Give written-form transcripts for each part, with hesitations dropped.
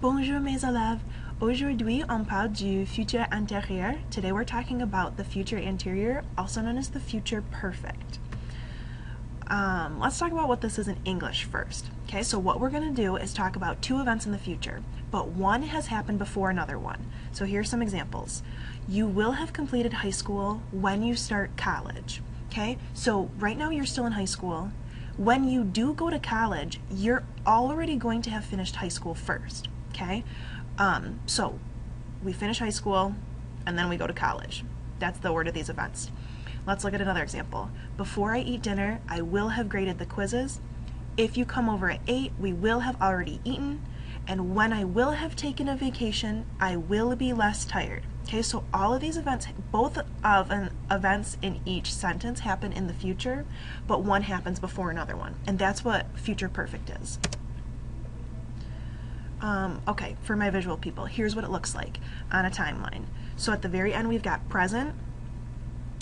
Bonjour mes élèves. Aujourd'hui, on parle du futur antérieur. Today we're talking about the future anterior, also known as the future perfect. Let's talk about what this is in English first. Okay, so what we're going to do is talk about two events in the future, but one has happened before another one. So here's some examples. You will have completed high school when you start college. Okay, so right now you're still in high school. When you do go to college, you're already going to have finished high school first. Okay, so we finish high school and then we go to college. That's the order of these events. Let's look at another example. Before I eat dinner, I will have graded the quizzes. If you come over at 8, we will have already eaten. And when I will have taken a vacation, I will be less tired. Okay, so all of these events, both of events in each sentence happen in the future, but one happens before another one. And that's what future perfect is. Okay, for my visual people, here's what it looks like on a timeline. So at the very end, we've got present.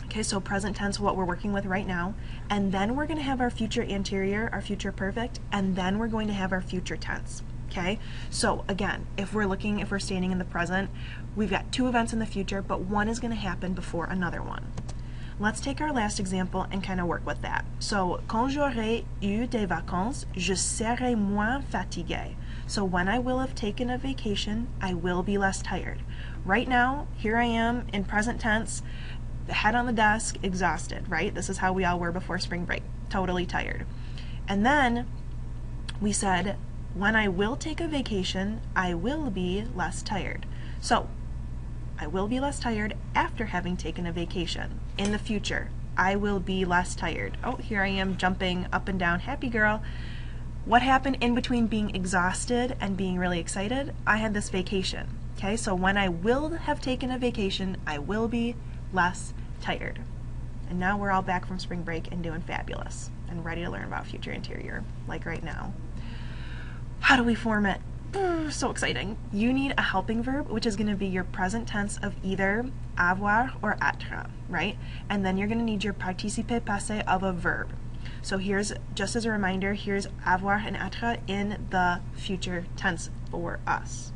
Okay, so present tense, what we're working with right now, and then we're going to have our future anterior, our future perfect, and then we're going to have our future tense. Okay, so again, if we're standing in the present, we've got two events in the future, but one is going to happen before another one. Let's take our last example and kind of work with that. So, quand j'aurai eu des vacances, je serai moins fatigué. So when I will have taken a vacation, I will be less tired. Right now, here I am in present tense, head on the desk, exhausted, right? This is how we all were before spring break, totally tired. And then we said, when I will take a vacation, I will be less tired. So I will be less tired after having taken a vacation. In the future, I will be less tired. Oh, here I am jumping up and down, happy girl. What happened in between being exhausted and being really excited? I had this vacation. Okay, so when I will have taken a vacation, I will be less tired. And now we're all back from spring break and doing fabulous and ready to learn about future anterior, like right now. How do we form it? So exciting. You need a helping verb, which is going to be your present tense of either avoir or être, right? And then you're going to need your participe passé of a verb. So here's, just as a reminder, here's avoir and être in the future tense for us.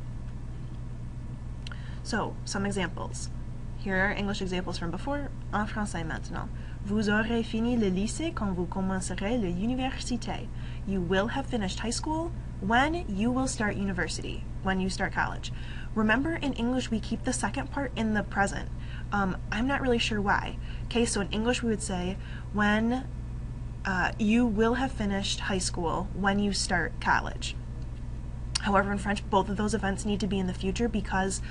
So, some examples. Here are English examples from before, en français maintenant. Vous aurez fini le lycée quand vous commencerez l'université. You will have finished high school when you will start university, when you start college. Remember, in English, we keep the second part in the present. I'm not really sure why. Okay, so in English, we would say, when you will have finished high school when you start college. However, in French, both of those events need to be in the future because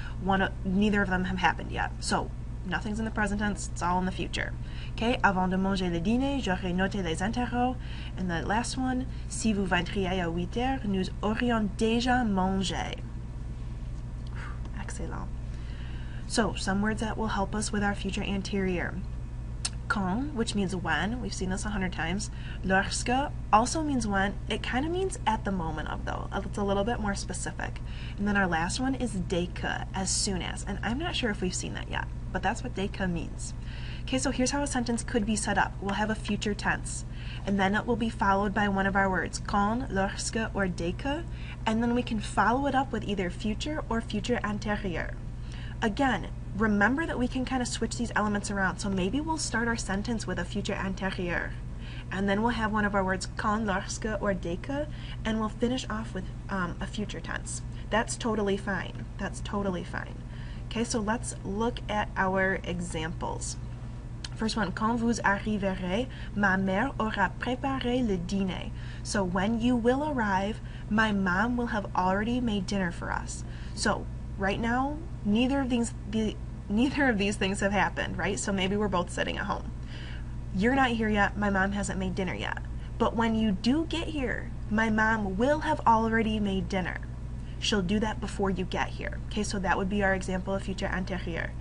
neither of them have happened yet. So, nothing's in the present tense, it's all in the future. Okay, avant de manger le dîner, j'aurai noté les interros. And the last one, si vous viendriez à 8 heures, nous aurions déjà mangé. Excellent. So, some words that will help us with our future anterior. Quand, which means when, we've seen this 100 times. Lorsque also means when. It kind of means at the moment of, though. It's a little bit more specific. And then our last one is dès que, as soon as. And I'm not sure if we've seen that yet, but that's what dès que means. Okay, so here's how a sentence could be set up. We'll have a future tense, and then it will be followed by one of our words, quand, lorsque, or dès que, and then we can follow it up with either future or future antérieur. Again, remember that we can kind of switch these elements around. So maybe we'll start our sentence with a future antérieur, and then we'll have one of our words, quand, lorsque, or dès que, and we'll finish off with a future tense. That's totally fine. That's totally fine. Okay, so let's look at our examples. First one, quand vous arriverez, ma mère aura préparé le dîner. So when you will arrive, my mom will have already made dinner for us. So right now, neither of these things have happened, right? So maybe we're both sitting at home. You're not here yet, my mom hasn't made dinner yet. But when you do get here, my mom will have already made dinner. She'll do that before you get here. Okay, so that would be our example of future antérieur.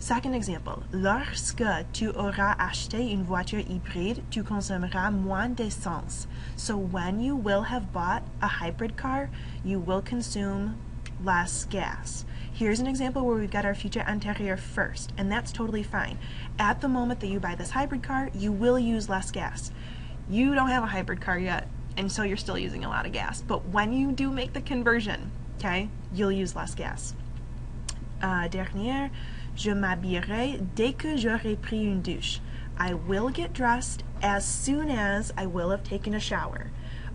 Second example, lorsque tu auras acheté une voiture hybride, tu consommeras moins d'essence. So when you will have bought a hybrid car, you will consume less gas. Here's an example where we've got our future antérieur first, and that's totally fine. At the moment that you buy this hybrid car, you will use less gas. You don't have a hybrid car yet, and so you're still using a lot of gas. But when you do make the conversion, Okay? You'll use less gas. Dernière, je m'habillerai dès que j'aurai pris une douche. I will get dressed as soon as I will have taken a shower.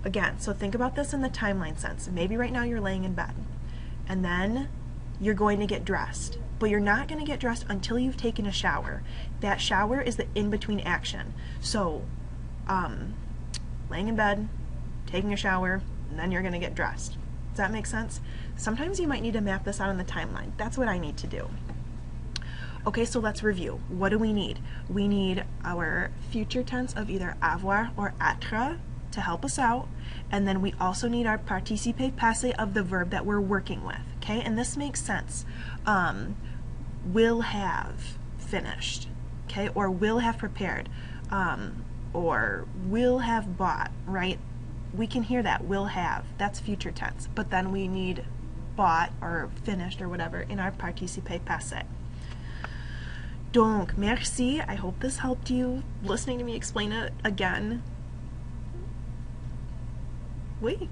Again, so think about this in the timeline sense. Maybe right now you're laying in bed, and then you're going to get dressed. But you're not going to get dressed until you've taken a shower. That shower is the in-between action. So, laying in bed, taking a shower, and then you're going to get dressed. Does that make sense? Sometimes you might need to map this out on the timeline. That's what I need to do. Okay, so let's review. What do we need? We need our future tense of either avoir or être to help us out, and then we also need our participe passé of the verb that we're working with. Okay, and this makes sense. Will have finished, okay, or will have prepared, or will have bought, right? We can hear that, will have, that's future tense, but then we need bought or finished or whatever in our participe passé. Donc, merci. I hope this helped you listening to me explain it again. Oui.